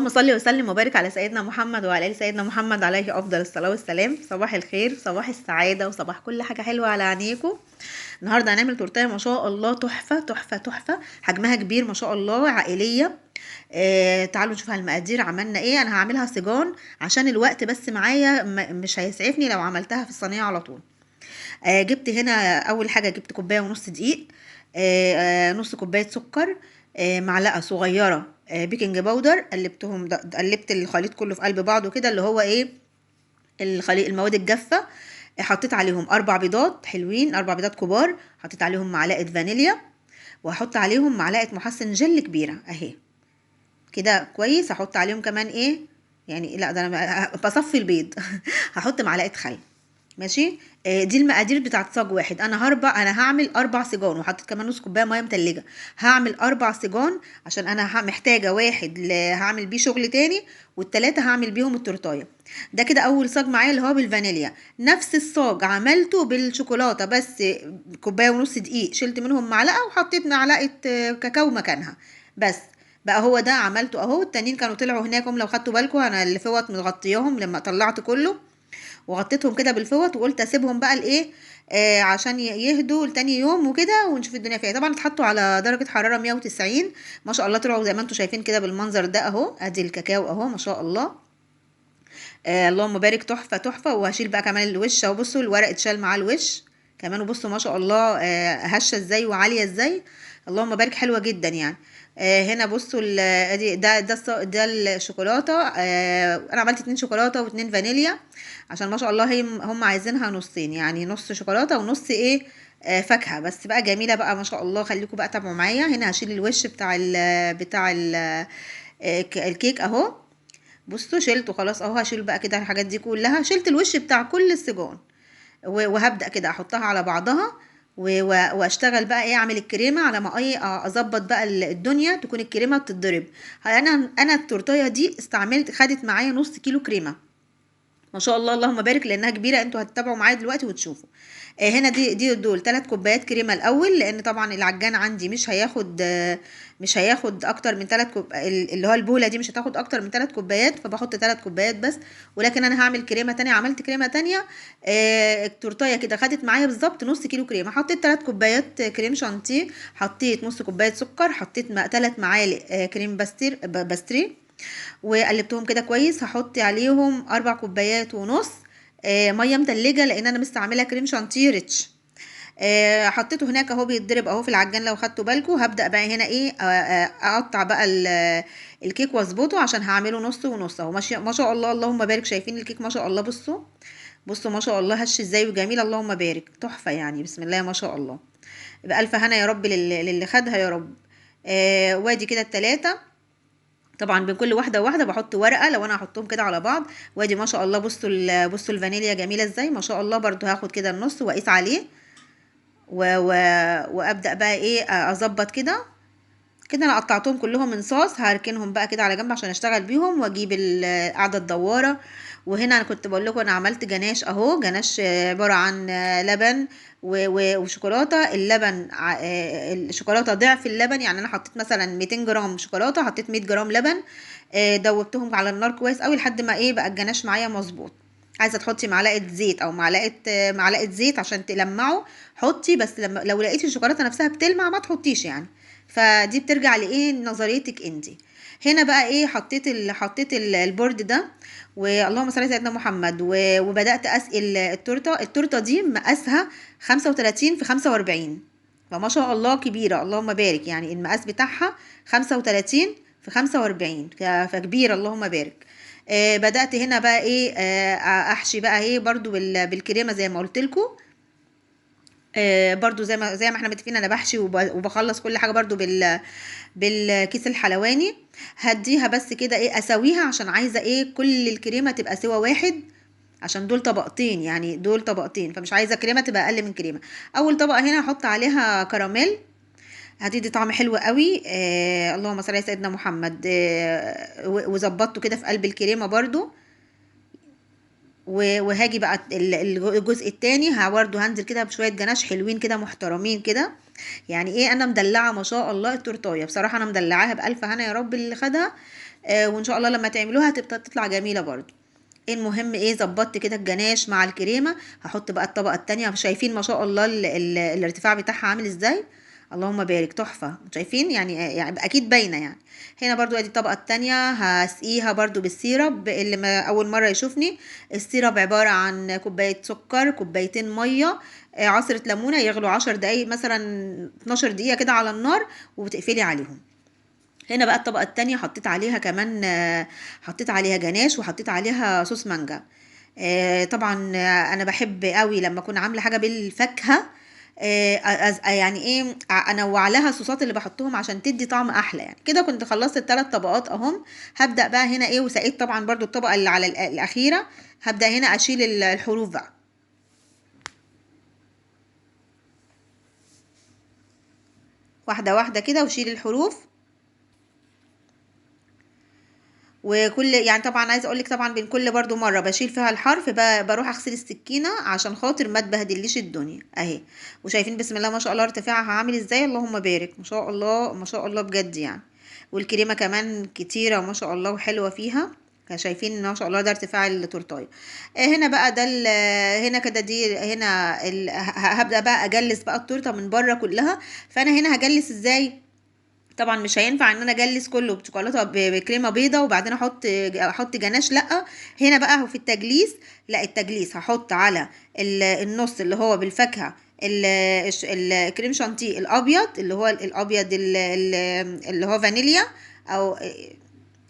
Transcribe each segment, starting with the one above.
اللهم صل وسلم وبارك على سيدنا محمد وعلى ال سيدنا محمد عليه افضل الصلاه والسلام. صباح الخير، صباح السعاده، وصباح كل حاجه حلوه على عينيكم. النهارده هنعمل تورتيه ما شاء الله تحفه تحفه تحفه، حجمها كبير ما شاء الله، عائليه. تعالوا نشوف المقادير. عملنا ايه؟ انا هعملها سيجان عشان الوقت بس معايا مش هيسعفني لو عملتها في الصينيه على طول. جبت هنا اول حاجه، جبت كوبايه ونص دقيق، نص كوبايه سكر، معلقه صغيره بيكنج باودر. قلبت الخليط كله في قلب بعضه كده، اللي هو ايه، المواد الجافه. حطيت عليهم 4 بيضات حلوين، 4 بيضات كبار. حطيت عليهم معلقه فانيليا، وهحط عليهم معلقه محسن جل كبيره اهي كده كويس. هحط عليهم كمان ايه، يعني لا ده انا بصفي البيض هحط معلقه خل. ماشي. دي المقادير بتاعت صاج واحد. انا هعمل 4 صيجان، وحطيت كمان نص كوبايه ميه متلجه. هعمل 4 صيجان عشان انا محتاجه واحد هعمل بيه شغل تاني، والتلاته هعمل بيهم التورتايه. ده كده اول صاج معايا اللي هو بالفانيليا. نفس الصاج عملته بالشوكولاته، بس كوبايه ونص دقيق شلت منهم معلقه وحطيت معلقه كاكاو مكانها بس. بقى هو ده عملته اهو. التانيين كانوا طلعوا هناكم، لو خدتوا بالكم انا اللي فوت مغطياهم لما طلعت كله، وغطيتهم كده بالفوط، وقلت اسيبهم بقى الايه، عشان يهدوا لتاني يوم وكده، ونشوف الدنيا فيها. طبعا اتحطوا على درجة حرارة 190. ما شاء الله طلعوا زي ما انتم شايفين كده بالمنظر ده اهو. ادي الكاكاو اهو ما شاء الله. اللهم بارك، تحفة تحفة. وهشيل بقى كمان الوش اهو، بصوا الورق اتشال معاه الوش كمان، وبصوا ما شاء الله هشة ازاي وعالية ازاي. اللهم بارك، حلوة جدا يعني. هنا بصوا ادي ده الشوكولاته. انا عملت 2 شوكولاته و2 فانيليا، عشان ما شاء الله هم عايزينها نصين، يعني نص شوكولاته ونص ايه، فاكهه. بس بقى جميله بقى ما شاء الله. خليكم بقى تابعوا معايا. هنا هشيل الوش بتاع الكيك اهو. بصوا شلته خلاص اهو. هشيل بقى كده الحاجات دي كلها. شلت الوش بتاع كل السيجان، وهبدأ كده احطها على بعضها، واشتغل بقى ايه، اعمل الكريمه على ما ايه، اظبط بقى الدنيا تكون الكريمه بتتضرب. انا التورتيه دي خدت معايا نص كيلو كريمه ما شاء الله. اللهم بارك، لانها كبيره. انتوا هتتابعوا معايا دلوقتي وتشوفوا. هنا دول 3 كوبايات كريمه الاول، لان طبعا العجان عندي مش هياخد اكتر من 3 اللي هو البوله دي مش هتاخد اكتر من 3 كوبايات، فبحط 3 كوبايات بس. ولكن انا هعمل كريمه تانية، عملت كريمه تانية. التورتيه كده خدت معايا بالظبط نص كيلو كريمه. حطيت 3 كوبايات كريم شانتيه، حطيت نص كوبايه سكر، حطيت 3 معالق كريم باستري، وقلبتهم كده كويس. هحط عليهم 4 كوبايات ونص ميه متلجه، لان انا مستعمله كريم شانتيه ريتش. حطيته هناك اهو بيتضرب اهو في العجان لو خدتوا بالكم. هبدا بقى هنا ايه، اقطع بقى الكيك واظبطه، عشان هعمله نص ونص اهو. ما شاء الله اللهم بارك. شايفين الكيك ما شاء الله؟ بصوا ما شاء الله هش ازاي وجميل. اللهم بارك، تحفه يعني. بسم الله ما شاء الله. يبقى الف هنا يا رب للي خدها يا رب. وادي كده التلاتة. طبعا بين كل واحده وواحده بحط ورقه لو انا هحطهم كده على بعض. وادي ما شاء الله. بصوا الفانيليا جميله ازاي ما شاء الله. برضو هاخد كده النص واقيس عليه، و... و... وابدا بقى ايه، اظبط كده. كده انا قطعتهم كلهم من صاص، هركنهم بقى كده على جنب عشان اشتغل بيهم، واجيب القاعده الدواره. وهنا انا كنت بقول لكم انا عملت جناش اهو. جناش عباره عن لبن وشوكولاته. اللبن الشوكولاته ضعف اللبن، يعني انا حطيت مثلا 200 جرام شوكولاته، حطيت 100 جرام لبن. دوبتهم على النار كويس قوي لحد ما ايه بقى الجناش معايا مظبوط. عايزه تحطي معلقه زيت او معلقه زيت عشان تلمعه، حطي. بس لو لقيتي الشوكولاته نفسها بتلمع ما تحطيش يعني. فدي بترجع لايه، نظريتك انتي. هنا بقى ايه، حطيت البورد ده، واللهم صل على سيدنا محمد. وبدات اسقي التورته دي مقاسها 35 في 45، فما شاء الله كبيره اللهم بارك. يعني المقاس بتاعها 35 في 45، فكبيره اللهم بارك. بدات هنا بقى ايه، احشي بقى ايه برضو بالكريمه زي ما قلت لكم. برضو زي ما احنا متفقين، انا بحشي وبخلص كل حاجه برضو بالكيس الحلواني. هديها بس كده ايه، اسويها عشان عايزه ايه كل الكريمه تبقى سوا واحد، عشان دول طبقتين، يعني دول طبقتين، فمش عايزه كريمه تبقى اقل من كريمه. اول طبقه هنا احط عليها كراميل، هتدي طعم حلو قوي. اللهم صل على سيدنا محمد. وظبطته كده في قلب الكريمه برضو. وهاجي بقى الجزء التاني برضه هنزل كده بشويه جناش حلوين كده محترمين كده. يعني ايه، انا مدلعه ما شاء الله التورتايه. بصراحه انا مدلعاها بالف هنا يا رب اللي خدها. وان شاء الله لما تعملوها هتبقى تطلع جميله برضو. المهم ايه، ظبطت كده الجناش مع الكريمه. هحط بقى الطبقه التانية. شايفين ما شاء الله الارتفاع بتاعها عامل ازاي؟ اللهم بارك، تحفه. شايفين يعني اكيد باينه يعني. هنا برضو ادي الطبقه التانية، هسقيها برضو بالسيرب. اللي ما اول مره يشوفني، السيرب عباره عن كوبايه سكر، كوبايتين ميه، عصره ليمونه، يغلوا 10 دقايق مثلا، 12 دقيقه كده على النار، وتقفلي عليهم. هنا بقى الطبقة التانية حطيت عليها كمان، حطيت عليها جناش، وحطيت عليها صوص مانجا. طبعا انا بحب قوي لما اكون عاملة حاجة بالفاكهة، يعني ايه، انوع لها الصوصات اللي بحطهم عشان تدي طعم احلى. يعني كده كنت خلصت الثلاث طبقات اهم. هبدأ بقى هنا ايه، وسقيت طبعا برضو الطبقة اللي على الاخيرة. هبدأ هنا اشيل الحروف بقى، واحدة واحدة كده، وشيل الحروف. وكل يعني طبعا عايزه اقول لك، طبعا بين كل برضو مره بشيل فيها الحرف بروح اغسل السكينه عشان خاطر ما تبهدليش الدنيا اهي. وشايفين بسم الله ما شاء الله ارتفاعها عامل ازاي، اللهم بارك، ما شاء الله ما شاء الله بجد يعني. والكريمه كمان كتيره ما شاء الله وحلوه فيها. شايفين ما شاء الله ده ارتفاع التورتايه. هنا بقى ده هنا كده دي هنا هبدا بقى اجلس بقى التورته من بره كلها. فانا هنا هجلس ازاي؟ طبعا مش هينفع ان انا اجلس كله بشوكولاته بكريمه بيضه وبعدين احط جناش، لا. هنا بقى هو في التجليس، لا التجليس هحط على النص اللي هو بالفاكهه، الكريم شانتيه الابيض، اللي هو الابيض اللي هو فانيليا، او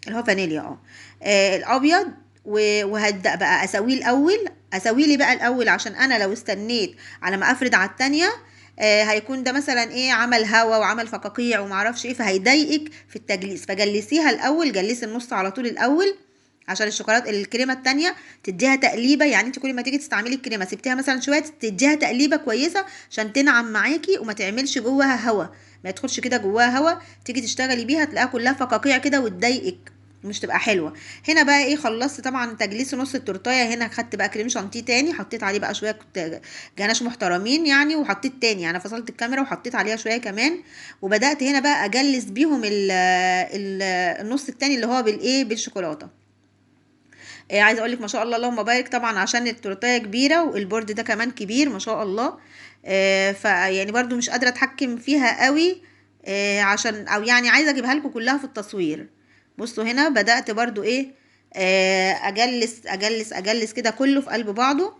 اللي هو فانيليا الابيض. وهبدا بقى اسويه الاول، اسويه لي بقى الاول، عشان انا لو استنيت على ما افرد على التانية هيكون ده مثلا ايه، عمل هوا وعمل فقاقيع ومعرفش ايه، فهيضايقك في التجليس. فجلسيها الاول، جلسي النص على طول الاول، عشان الشوكولاته الكريمه التانية تديها تقليبه. يعني انت كل ما تيجي تستعملي الكريمه سبتيها مثلا شويه، تديها تقليبه كويسه عشان تنعم معاكي وما تعملش جواها هوا، ما يدخلش كده جواها هوا. تيجي تشتغلي بيها تلاقيها كلها فقاقيع كده وتضايقك، مش تبقى حلوه. هنا بقى ايه، خلصت طبعا تجليس نص التورتايه. هنا خدت بقى كريم شانتيه تاني، حطيت عليه بقى شويه جناش محترمين يعني، وحطيت تاني يعني، فصلت الكاميرا وحطيت عليها شويه كمان. وبدات هنا بقى اجلس بيهم ال النص التاني اللي هو بالايه، بالشوكولاته. عايزه اقول لك ما شاء الله اللهم بارك، طبعا عشان التورتيه كبيره والبورد ده كمان كبير ما شاء الله. فيعني برضو مش قادره اتحكم فيها قوي، عشان او يعني عايزه اجيبها لكم كلها في التصوير. بصوا هنا بدات برضو ايه، اجلس اجلس اجلس كده كله في قلب بعضه.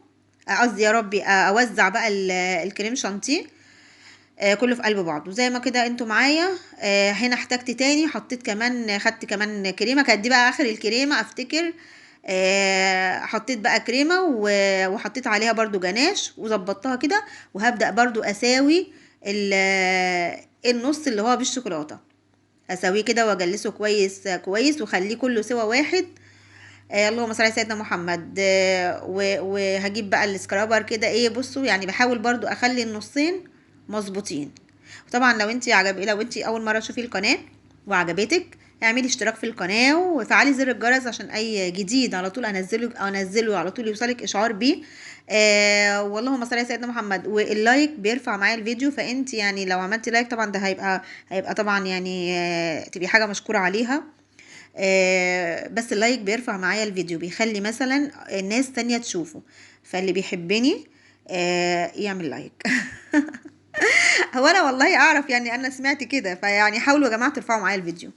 قصدي يا ربي اوزع بقى الكريم شانتيه كله في قلب بعضه زي ما كده انتوا معايا. هنا احتجت تاني، حطيت كمان، خدت كمان كريمه، كانت دي بقى اخر الكريمه افتكر. حطيت بقى كريمه وحطيت عليها برضو جناش وظبطتها كده. وهبدا برضو اساوي النص اللي هو بالشوكولاته، اسويه كده واجلسه كويس كويس واخليه كله سوا واحد. اللهم صل على سيدنا محمد. وهجيب بقى السكرابر كده ايه، بصوا يعني بحاول برضو اخلي النصين مظبوطين. وطبعا لو انت اول مره تشوفي القناه وعجبتك، اعملي اشتراك في القناه وفعلي زر الجرس عشان اي جديد على طول انزله على طول يوصلك اشعار بيه. واللهم صل على سيدنا محمد. واللايك بيرفع معايا الفيديو، فانت يعني لو عملتي لايك طبعا ده هيبقى طبعا يعني تبقي حاجه مشكوره عليها. بس اللايك بيرفع معايا الفيديو، بيخلي مثلا الناس تانية تشوفه. فاللي بيحبني يعمل لايك. هو انا والله اعرف يعني، انا سمعت كده، فيعني حاولوا يا جماعه ترفعوا معايا الفيديو.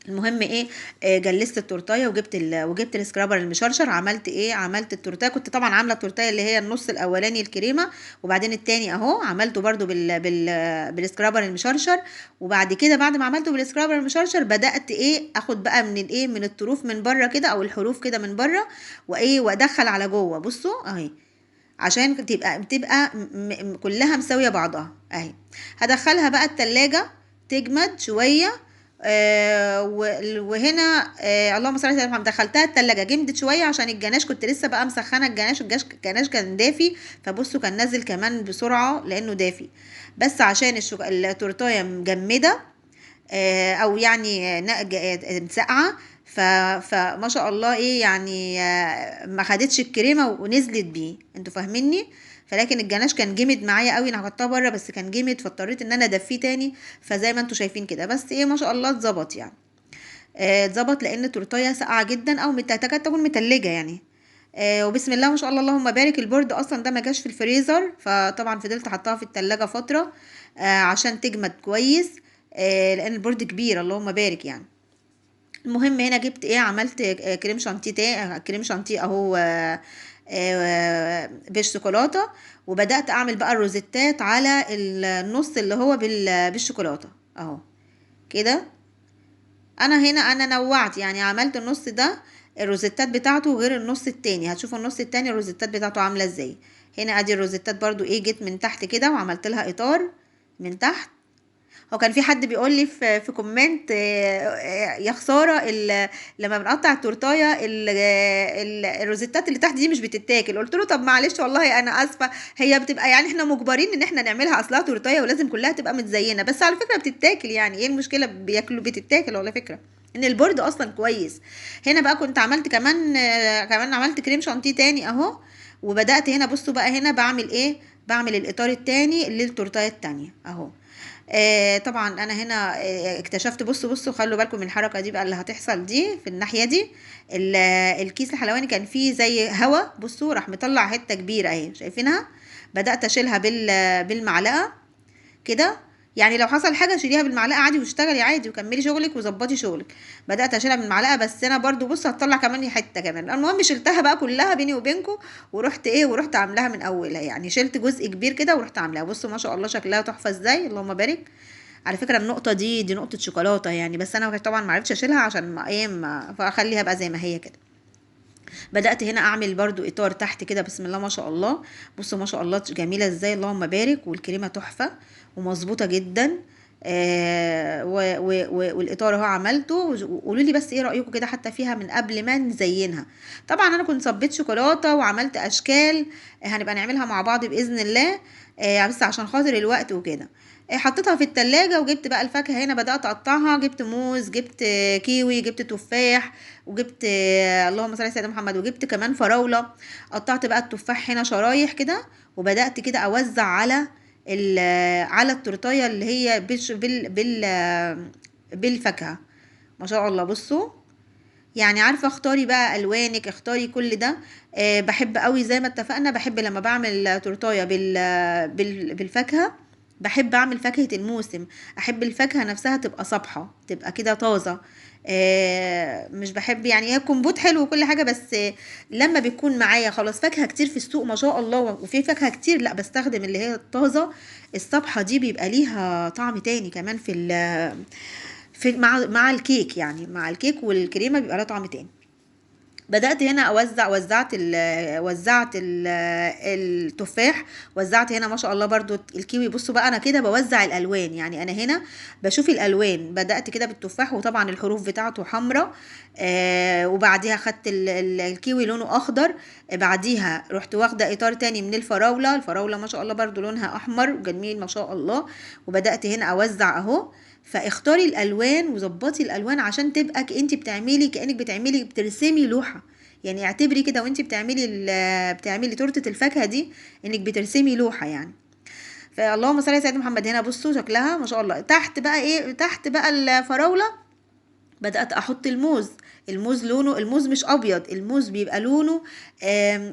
المهم ايه، جلست التورتايه وجبت السكرابر المشرشر. عملت ايه، عملت التورتايه. كنت طبعا عامله التورتايه اللي هي النص الاولاني الكريمه، وبعدين التاني اهو عملته برضو بالسكرابر المشرشر. وبعد كده بعد ما عملته بالسكرابر المشرشر بدات ايه، اخد بقى من الايه، من الطروف من بره كده، او الحروف كده من بره، وايه، وادخل على جوه. بصوا اهي، عشان تبقى كلها مساويه بعضها اهي. هدخلها بقى التلاجة تجمد شويه. وهنا اللهم صل على سيدنا محمد، دخلتها التلاجة جمدت شويه عشان الجناش كنت لسه بقى مسخنه الجناش كان دافي. فبصوا كان نازل كمان بسرعه لانه دافي. بس عشان التورتايه مجمده او يعني مسقعه. فما شاء الله ايه يعني، ما خدتش الكريمه ونزلت بيه، انتوا فاهميني. فلكن الجناش كان جامد معايا قوي، انا حطاه بره بس كان جامد، فاضطريت ان انا ادفيه تاني. فزي ما انتوا شايفين كده، بس ايه ما شاء الله اتظبط يعني. اتظبط لان التورتايه ساقعه جدا او تكاد تكون متلجه يعني. وبسم الله ما شاء الله اللهم بارك. البورد اصلا ده ما جاش في الفريزر، فطبعا فضلت احطها في التلاجة فتره عشان تجمد كويس، لان البورد كبير اللهم بارك يعني. المهم هنا جبت ايه، عملت كريم شانتيه كريم شانتيه اهو، بالشوكولاته. وبدات اعمل بقى الروزيتات على النص اللي هو بالشوكولاته اهو كده. انا نوعت يعني، عملت النص ده الروزيتات بتاعته غير النص التاني. هتشوفوا النص التاني الروزيتات بتاعته عامله ازاي. هنا ادي الروزيتات برضو ايه، جيت من تحت كده وعملت لها اطار من تحت. هو كان في حد بيقول لي في كومنت يا خساره لما بنقطع التورتايه الروزيتات اللي تحت دي مش بتتاكل. قلت له طب معلش والله انا اسفه، هي بتبقى يعني احنا مجبرين ان احنا نعملها، اصلها تورتايه ولازم كلها تبقى متزينه، بس على فكره بتتاكل يعني، ايه المشكله بياكلوا بتتاكل على فكره، ان البورد اصلا كويس. هنا بقى كنت عملت كمان عملت كريم شانتيه تاني اهو. وبدات هنا بصوا بقى هنا بعمل ايه، بعمل الاطار التاني للتورتايه التانيه اهو. طبعا انا هنا اكتشفت، بصوا خلوا بالكم من الحركه دي بقى اللي هتحصل دي في الناحيه دي. الكيس الحلواني كان فيه زي هوا، بصوا راح مطلع حته كبيره اهي شايفينها. بدات اشيلها بالمعلقه كده. يعني لو حصل حاجه شيليها بالمعلقه عادي واشتغلي عادي وكملي شغلك وظبطي شغلك. بدات اشيلها بالمعلقه، بس انا برضو بص هتطلع كمان حته كمان. المهم شلتها بقى كلها بيني وبينكم، ورحت عاملاها من اولها يعني، شلت جزء كبير كده ورحت عاملاها. بصوا ما شاء الله شكلها تحفه ازاي اللهم بارك. على فكره النقطه دي نقطه شوكولاته يعني، بس انا طبعا ما عرفتش اشيلها عشان ما فاخليها بقى زي ما هي كده. بدأت هنا اعمل برضو اطار تحت كده، بسم الله ما شاء الله. بصوا ما شاء الله جميلة ازاي اللهم بارك، والكريمة تحفة ومظبوطة جدا. والاطار اهو عملته. وقولوا لي بس ايه رايكم كده حتى فيها من قبل ما نزينها. طبعا انا كنت صبيت شوكولاته وعملت اشكال هنبقى نعملها مع بعض باذن الله، بس عشان خاطر الوقت وكده. حطيتها في التلاجة وجبت بقى الفاكهة هنا بدأت أقطعها. جبت موز، جبت كيوي، جبت تفاح، وجبت اللهم صل على سيدنا محمد، وجبت كمان فراولة. قطعت بقى التفاح هنا شرايح كده، وبدأت كده أوزع على التورتايه اللي هي بالفاكهة. ما شاء الله بصوا يعني، عارفة اختاري بقى ألوانك، اختاري كل ده. بحب قوي زي ما اتفقنا، بحب لما بعمل تورتايه بالفاكهة. بحب اعمل فاكهة الموسم، احب الفاكهة نفسها تبقى صبحة تبقى كده طازة. مش بحب يعني، هي كومبوت حلو وكل حاجة، بس لما بيكون معايا خلاص فاكهة كتير في السوق ما شاء الله وفي فاكهة كتير، لا بستخدم اللي هي الطازة الصبحة دي، بيبقى ليها طعم تاني كمان مع الكيك يعني، مع الكيك والكريمة بيبقى لها طعم تاني. بدأت هنا وزعت التفاح. وزعت هنا ما شاء الله برضو الكيوي. بصوا بقى انا كده بوزع الالوان يعني، انا هنا بشوف الالوان. بدأت كده بالتفاح وطبعا الحروف بتاعته حمراء. وبعديها خدت الكيوي لونه اخضر. بعديها رحت واخده اطار تاني من الفراولة ما شاء الله برضو لونها احمر جميل ما شاء الله. وبدأت هنا اوزع اهو. فاختاري الالوان وظبطي الالوان عشان تبقى انت كانك بترسمي لوحه. يعني اعتبري كده وانت بتعملي تورته الفاكهه دي انك بترسمي لوحه يعني. فاللهم صل على سيدنا محمد. هنا بصوا شكلها ما شاء الله. تحت بقى ايه، تحت بقى الفراوله بدأت احط الموز. الموز مش ابيض، الموز بيبقى لونه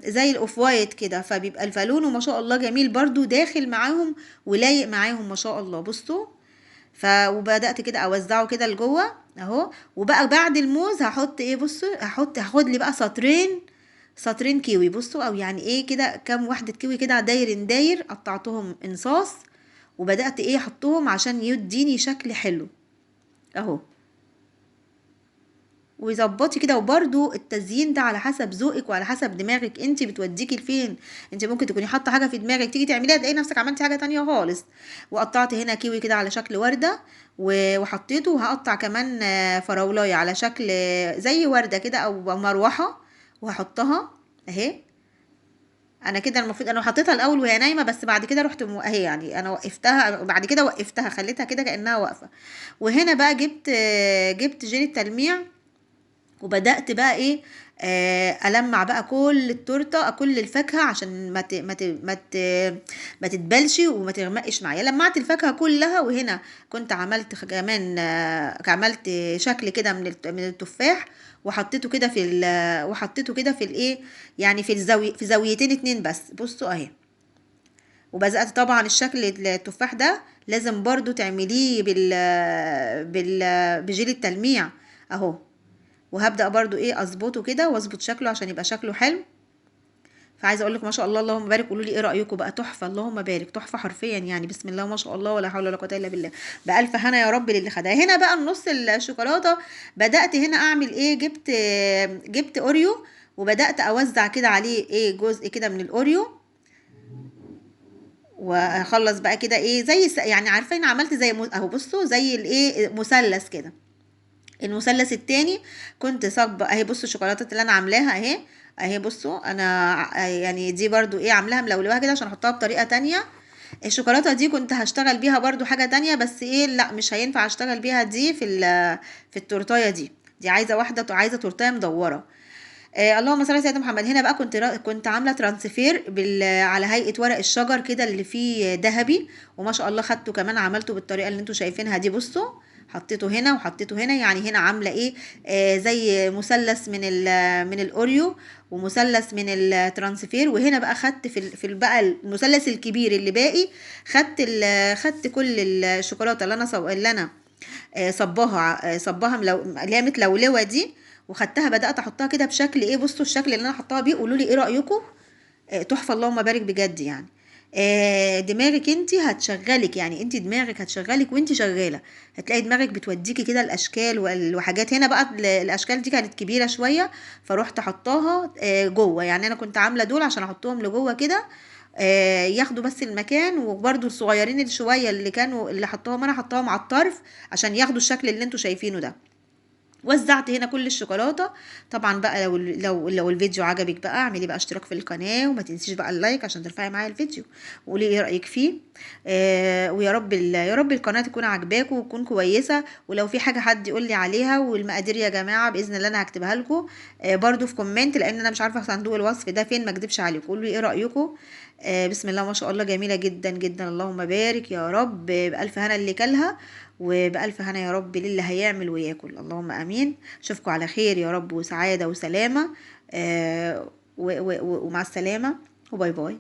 زي الاوف وايت كده، فبيبقى لونه ما شاء الله جميل برضو داخل معاهم ولايق معاهم ما شاء الله. بصوا وبدأت كده اوزعه كده لجوه اهو. وبقى بعد الموز هحط ايه، بصوا هاخد لي بقى سطرين كيوي. بصوا او يعني ايه كده كام واحدة كيوي كده داير قطعتهم انصاص. وبدأت ايه احطهم عشان يديني شكل حلو اهو. وظبطي كده. وبرده التزيين ده على حسب ذوقك وعلى حسب دماغك انت بتوديكي لفين. انت ممكن تكوني حاطه حاجه في دماغك تيجي تعمليها تلاقي نفسك عملتي حاجه تانية خالص. وقطعت هنا كيوي كده على شكل ورده وحطيته. وهقطع كمان فراولايه على شكل زي ورده كده او مروحه وهحطها اهي. انا كده المفروض انا حطيتها الاول وهي نايمه، بس بعد كده رحت اهي يعني انا وقفتها بعد كده وقفتها خليتها كده كانها واقفه. وهنا بقى جبت جيلي التلميع وبدأت بقى ايه، ألمع بقى كل التورته كل الفاكهه عشان ما تتبلش وما تغمقش معايا. لمعت الفاكهه كلها، وهنا كنت عملت كمان عملت شكل كده من التفاح، وحطيته كده في الايه، يعني في زاويتين اتنين بس. بصوا اهي. وبدأت طبعا الشكل التفاح ده لازم برضو تعمليه بجيل التلميع اهو. وهبدأ برضو ايه اظبطه كده واظبط شكله عشان يبقى شكله حلو. فعايزه اقول لك ما شاء الله اللهم بارك. قولوا لي ايه رايكم بقى؟ تحفه اللهم بارك، تحفه حرفيا يعني. بسم الله ما شاء الله ولا حول ولا قوه الا بالله. بالف هنا يا رب للي خدها. هنا بقى النص الشوكولاته بدات هنا اعمل ايه، جبت اوريو، وبدات اوزع كده عليه ايه جزء كده من الاوريو، واخلص بقى كده ايه زي يعني عارفين عملت زي اهو بصوا زي الايه مثلث كده. المثلث التاني كنت صاجبه اهي. بصوا الشوكولاته اللي انا عاملاها اهي، اهي بصوا انا يعني دي برضو ايه عاملاها ملولوها كده عشان احطها بطريقه تانية. الشوكولاته دي كنت هشتغل بيها برضو حاجه تانية، بس ايه لا مش هينفع اشتغل بيها دي في التورتايه دي عايزه واحده، عايزه تورتايه مدوره. اللهم صل على سيدنا محمد. هنا بقى كنت عامله ترانسفير على هيئه ورق الشجر كده اللي فيه ذهبي، وما شاء الله خدته كمان عملته بالطريقه اللي انتوا شايفينها دي. بصوا حطيته هنا وحطيته هنا، يعني هنا عامله ايه زي مثلث من الاوريو ومثلث من الترانسفير. وهنا بقى خدت بقى المثلث الكبير اللي باقي، خدت كل الشوكولاته اللي انا صباها اللي هي متلولوه دي، وخدتها بدات احطها كده بشكل ايه. بصوا الشكل اللي انا حطاها بيه، قولوا لي ايه رايكم. تحفه اللهم بارك بجد يعني. دماغك انت هتشغلك، يعني انت دماغك هتشغلك وانت شغاله، هتلاقي دماغك بتوديكي كده الاشكال وحاجات. هنا بقى الاشكال دي كانت كبيره شويه، فروحت حطاها جوه. يعني انا كنت عامله دول عشان احطهم لجوه كده ياخدوا بس المكان. وبرده الصغيرين اللي شويه اللي حطاهم انا حطاهم على الطرف عشان ياخدوا الشكل اللي انتوا شايفينه ده. وزعت هنا كل الشوكولاته. طبعا بقى لو الفيديو عجبك بقى اعملي بقى اشتراك في القناه، وما تنسيش بقى اللايك عشان ترفعي معايا الفيديو، وقولي ايه رايك فيه. ويا رب يا رب القناه تكون عجباكم وتكون كويسه. ولو في حاجه حد يقول لي عليها والمقادير يا جماعه باذن الله انا هكتبها لكم برده في كومنت، لان انا مش عارفه صندوق الوصف ده فين، ما اكدبش عليكم. قولوا لي ايه رايكم. بسم الله ما شاء الله جميله جدا جدا. اللهم بارك يا رب. بالف هنا اللي كلها، وبألف هنا يا رب للي هيعمل وياكل. اللهم امين. اشوفكم على خير يا رب وسعاده وسلامه. ومع السلامه وباي باي.